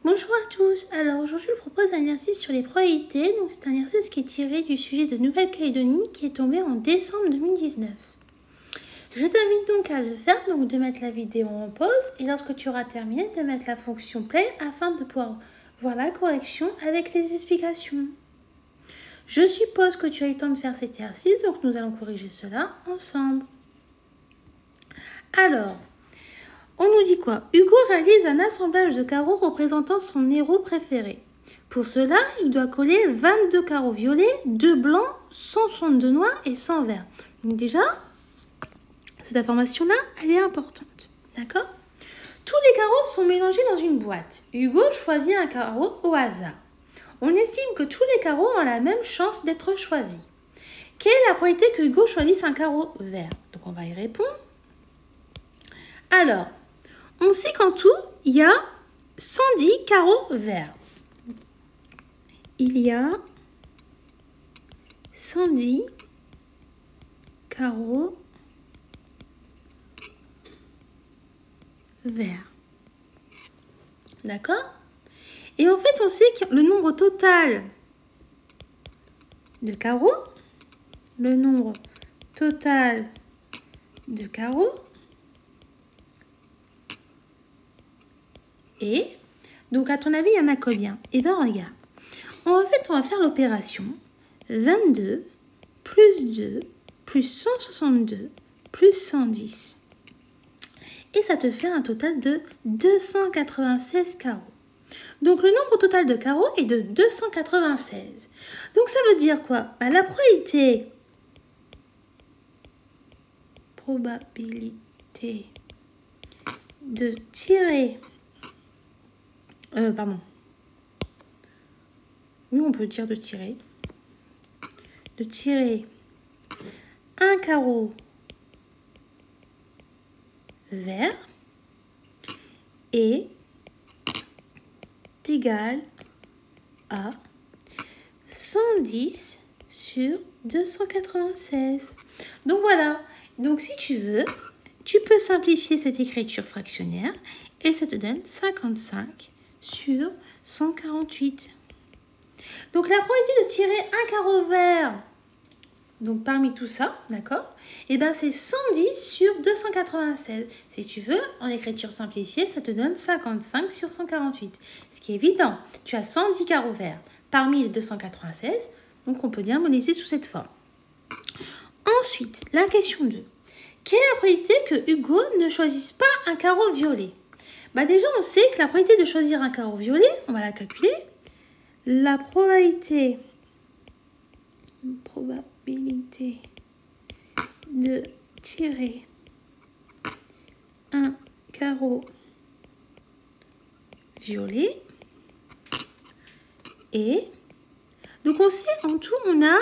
Bonjour à tous, alors aujourd'hui je vous propose un exercice sur les probabilités, donc c'est un exercice qui est tiré du sujet de Nouvelle-Calédonie qui est tombé en décembre 2019. Je t'invite donc à le faire, donc de mettre la vidéo en pause et lorsque tu auras terminé de mettre la fonction play afin de pouvoir voir la correction avec les explications. Je suppose que tu as eu le temps de faire cet exercice, donc nous allons corriger cela ensemble. Alors, on nous dit quoi? Hugo réalise un assemblage de carreaux représentant son héros préféré. Pour cela, il doit coller 22 carreaux violets, 2 blancs, 162 noirs et 100 verts. Donc déjà, cette information-là, elle est importante. D'accord? Tous les carreaux sont mélangés dans une boîte. Hugo choisit un carreau au hasard. On estime que tous les carreaux ont la même chance d'être choisis. Quelle est la probabilité que Hugo choisisse un carreau vert? Donc on va y répondre. Alors, on sait qu'en tout, il y a 110 carreaux verts. Il y a 110 carreaux verts. D'accord? Et en fait, on sait que le nombre total de carreaux, et donc à ton avis, il y en a combien? Eh bien, regarde. En fait, on va faire l'opération 22 plus 2 plus 162 plus 110. Et ça te fait un total de 296 carreaux. Donc, le nombre total de carreaux est de 296. Donc, ça veut dire quoi? La probabilité de tirer... Oui, on peut dire de tirer. De tirer un carreau vert est égal à 110 sur 296. Donc voilà. Donc si tu veux, tu peux simplifier cette écriture fractionnaire et ça te donne 55 sur 148. Donc la probabilité de tirer un carreau vert, donc parmi tout ça, d'accord, et bien c'est 110 sur 296. Si tu veux, en écriture simplifiée, ça te donne 55 sur 148. Ce qui est évident, tu as 110 carreaux verts parmi les 296, donc on peut bien modéliser sous cette forme. Ensuite, la question 2. Quelle est la probabilité que Hugo ne choisisse pas un carreau violet? Déjà, on sait que la probabilité de choisir un carreau violet, on va la calculer. La probabilité de tirer un carreau violet est... Donc, on sait, en tout, on a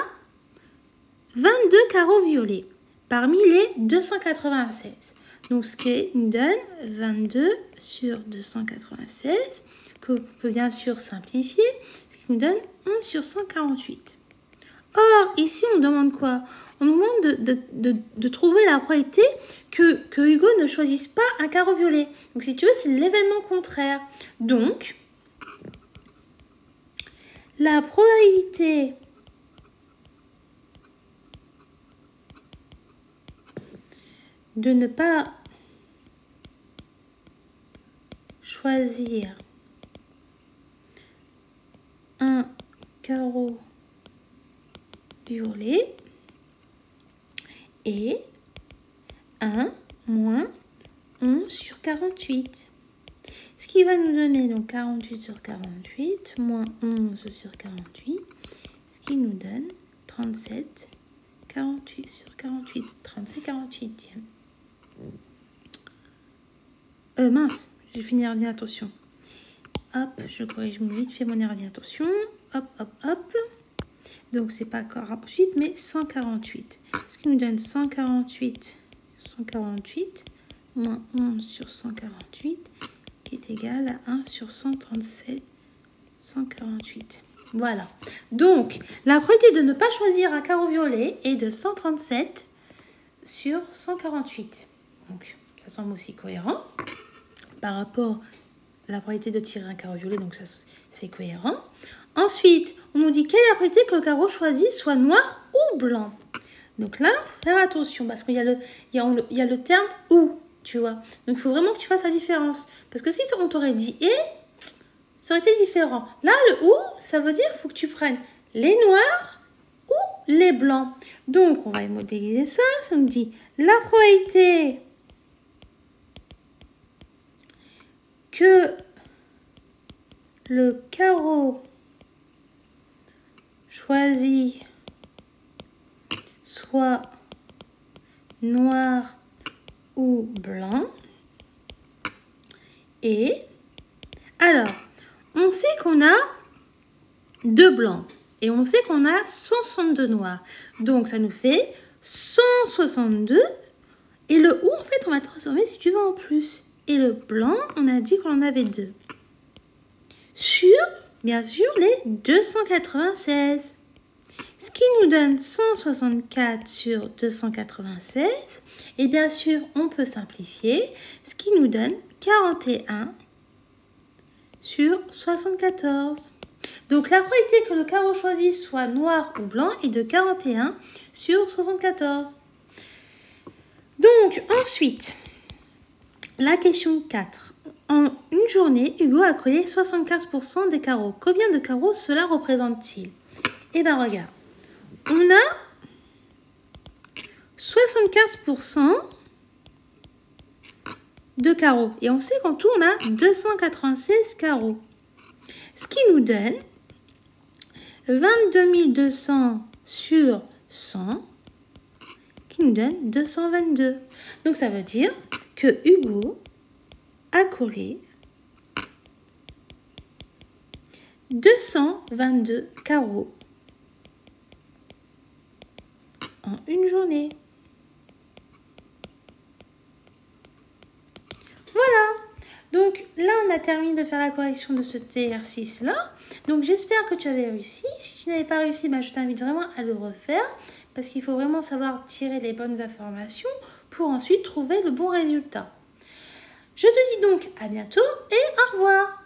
22 carreaux violets parmi les 296. Donc, ce qui nous donne 22 sur 296, que l'on peut bien sûr simplifier, ce qui nous donne 1 sur 148. Or, ici, on demande quoi? On nous demande de trouver la probabilité que Hugo ne choisisse pas un carreau violet. Donc, si tu veux, c'est l'événement contraire. Donc, la probabilité de ne pas choisir un carreau violet est 1 moins 11 sur 48. Ce qui va nous donner donc 48 sur 48 moins 11 sur 48, ce qui nous donne 37, 48 sur 48, 37 48e. Mince, j'ai fini l'erreur d'inattention. Hop, je corrige vite fait mon erreur d'inattention. Hop, hop, hop. Donc, c'est pas 48, mais 148. Ce qui nous donne 148 moins 11 sur 148, qui est égal à 1 sur 137, 148. Voilà. Donc, la probabilité de ne pas choisir un carreau violet est de 137 sur 148. Donc, ça semble aussi cohérent par rapport la probabilité de tirer un carreau violet, donc ça c'est cohérent. Ensuite, on nous dit quelle est la probabilité que le carreau choisi soit noir ou blanc. Donc là, faire attention parce qu'il y a le terme ou, tu vois. Donc il faut vraiment que tu fasses la différence. Parce que si on t'aurait dit et, ça aurait été différent. Là, le ou, ça veut dire qu'il faut que tu prennes les noirs ou les blancs. Donc, on va modéliser ça. Ça nous dit la probabilité que le carreau choisi soit noir ou blanc. Et alors, on sait qu'on a 2 blancs et on sait qu'on a 162 noirs. Donc, ça nous fait 162. Et le ou, en fait, on va le transformer si tu veux en plus. Et le blanc, on a dit qu'on en avait 2. Sur, bien sûr, les 296. Ce qui nous donne 164 sur 296. Et bien sûr, on peut simplifier. Ce qui nous donne 41 sur 74. Donc, la probabilité que le carreau choisi soit noir ou blanc est de 41 sur 74. Donc, ensuite, la question 4. En une journée, Hugo a collé 75% des carreaux. Combien de carreaux cela représente-t-il? Eh bien, regarde. On a 75% de carreaux. Et on sait qu'en tout, on a 296 carreaux. Ce qui nous donne 22 200 sur 100, qui nous donne 222. Donc, ça veut dire que Hugo a collé 222 carreaux en une journée. Voilà. Donc là, on a terminé de faire la correction de cet exercice-là. Donc j'espère que tu avais réussi. Si tu n'avais pas réussi, je t'invite vraiment à le refaire parce qu'il faut vraiment savoir tirer les bonnes informations pour ensuite trouver le bon résultat. Je te dis donc à bientôt et au revoir.